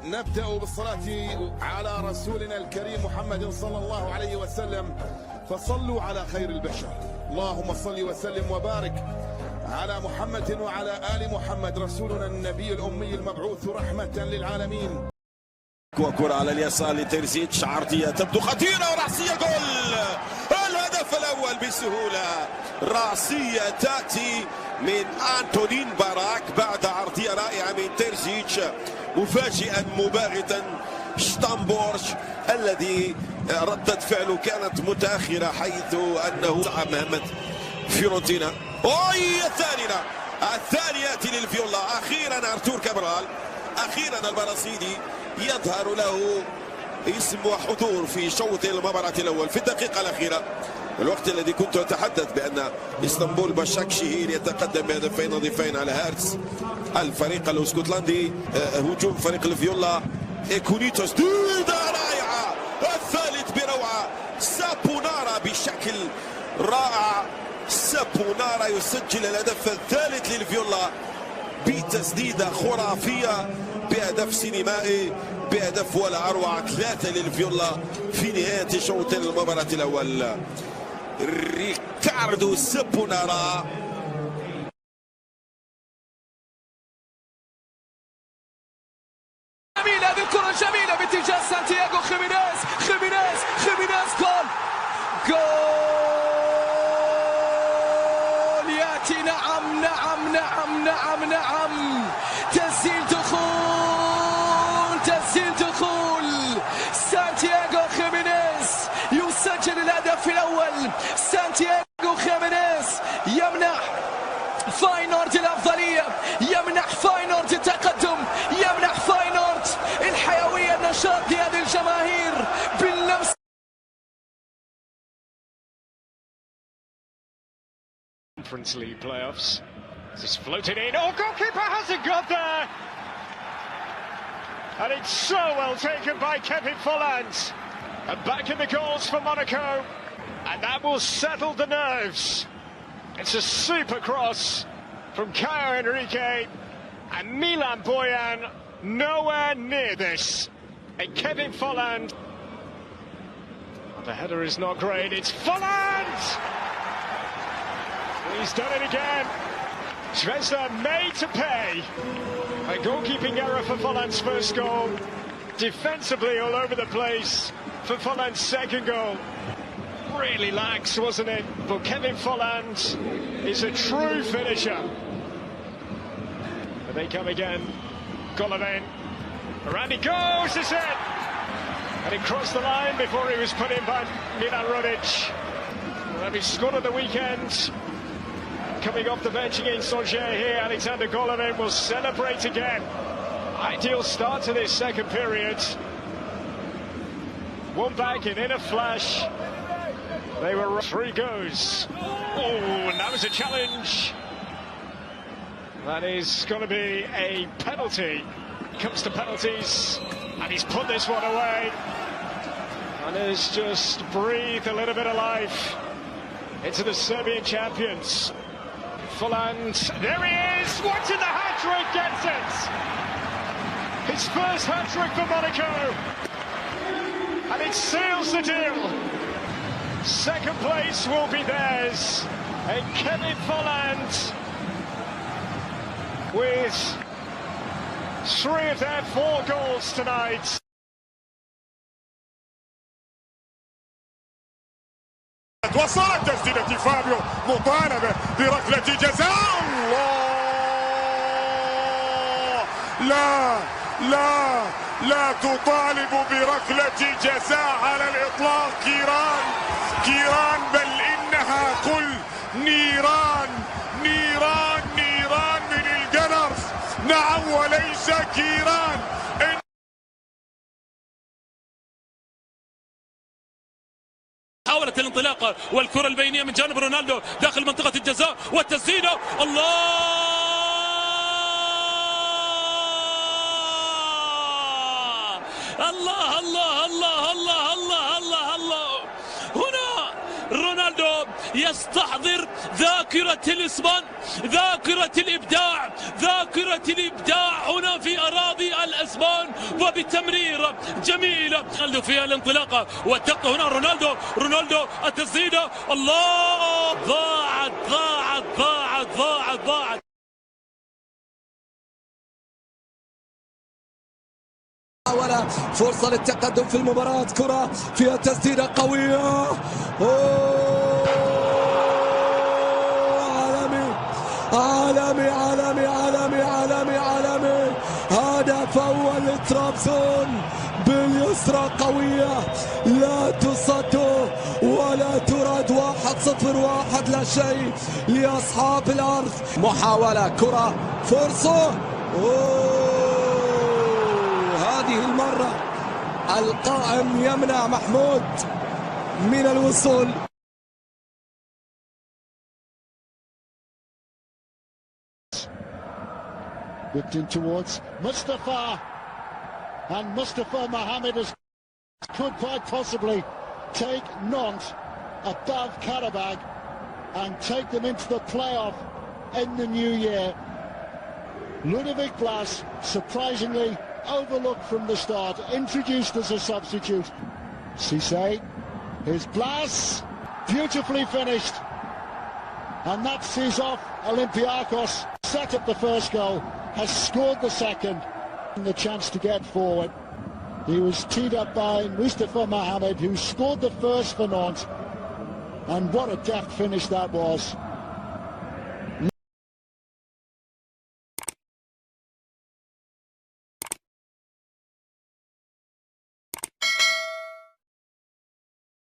نبدأ بالصلاة على رسولنا الكريم محمد صلى الله عليه وسلم، فصلوا على خير البشر. اللهم صل وسلم وبارك على محمد وعلى آل محمد رسولنا النبي الأمي المبعوث رحمة للعالمين. وكرة على اليسار لتيرزيتش، عرضية تبدو خطيرة ورأسية جول. الهدف الأول بسهولة، رأسية تأتي من أنتونين باراك بعد عرضية رائعة من تيرزيتش، مفاجئا مباغتا شتامبورش الذي ردة فعله كانت متأخرة، حيث أنه صعب مهمة فيورنتينا. الثانية للفيولا. أخيرا أرتور كابرال، أخيرا البرازيلي يظهر له اسم وحضور في شوط المباراة الأول في الدقيقة الأخيرة، الوقت الذي كنت أتحدث بأن اسطنبول باشاكشهير يتقدم بهدفين نظيفين على هيرتس الفريق الاسكتلندي. هجوم فريق الفيولا، إيكونيتو تسديدة رائعة، الثالث بروعة، سابونارا بشكل رائع. سابونارا يسجل الهدف الثالث للفيولا بتسديدة خرافية، بهدف سينمائي، بهدف ولا أروع. 3 للفيولا في نهاية شوط المباراة الأول. ريكاردو سابونارا جميلة، هذه الكرة جميلة باتجاه سانتياغو خيمينيز. جول ياتي. نعم تسجيل دخول سانتياغو خيمينيز يسجل الهدف الأول. سانتياغو خيمينيز يمنح فاينورد الأفضلية، يمنح فاينورد التقدم، يمنح فاينورد الحيوية، النشاط لهذه الجماهير باللمس. Conference League playoffs. Just floated in. Oh, goalkeeper hasn't got there. And it's so well taken by Kevin Folland. And back in the goals for Monaco. And that will settle the nerves. It's a super cross from Caio Henrique. And Milan Bojan nowhere near this. And Kevin Folland. The header is not great. It's Folland! He's done it again. Zvezda made to pay. A goalkeeping error for Folland's first goal. Defensively all over the place for Folland's second goal. Really lax, wasn't it? But Kevin Folland is a true finisher. And they come again. Golovin. Around he goes, is it? And he crossed the line before he was put in by Milan Rodic. Well, he scored at the weekend. Coming off the bench against Angers here, Alexander Golovin will celebrate again. Ideal start to this second period. One back and in a flash. They were 3 goes. Oh, and that was a challenge. That is going to be a penalty. Comes to penalties, and he's put this one away. And has just breathed a little bit of life into the Serbian champions. Folland, there he is, watching the hat-trick, gets it! His first hat-trick for Monaco, and it seals the deal. Second place will be theirs, and Kevin Folland with 3 of their 4 goals tonight. وصلت تسديدة فابيو، مطالبة بركلة جزاء. الله، لا تطالب بركلة جزاء على الإطلاق كيران، بل إنها كل نيران من الجنرز. نعم، وليس كيران. محاولة الانطلاقة والكرة البينية من جانب رونالدو داخل منطقة الجزاء والتسديدة. الله الله الله الله الله الله الله الله. هنا رونالدو يستحضر ذاكرة الإسبان، ذاكرة الإبداع، ذاكرة الإبداع هنا في أراضي الأسبان، وبتمريرة جميلة رونالدو في الانطلاقة والدقة هنا. رونالدو التسديدة، الله، ضاعت. فرصة للتقدم في المباراة، كرة فيها تسديدة قوية، عالمي. هدف أول لترابزون باليسرى قوية، لا تصد ولا ترد. 1-0، 1 لا شيء لأصحاب الأرض. محاولة، كرة، فرصة، هذه المرة القائم يمنع محمود من الوصول. Whipped in towards Mustafa, and Mustafa Mohamed could quite possibly take Nantes above Karabakh and take them into the playoff in the new year. Ludovic Blas, surprisingly overlooked from the start, introduced as a substitute. Cisse, here's Blas, beautifully finished, and that sees off Olympiacos. Set up the first goal, has scored the second, and the chance to get forward. He was teed up by Mustafa Mohamed, who scored the first for Nantes, and what a deft finish that was.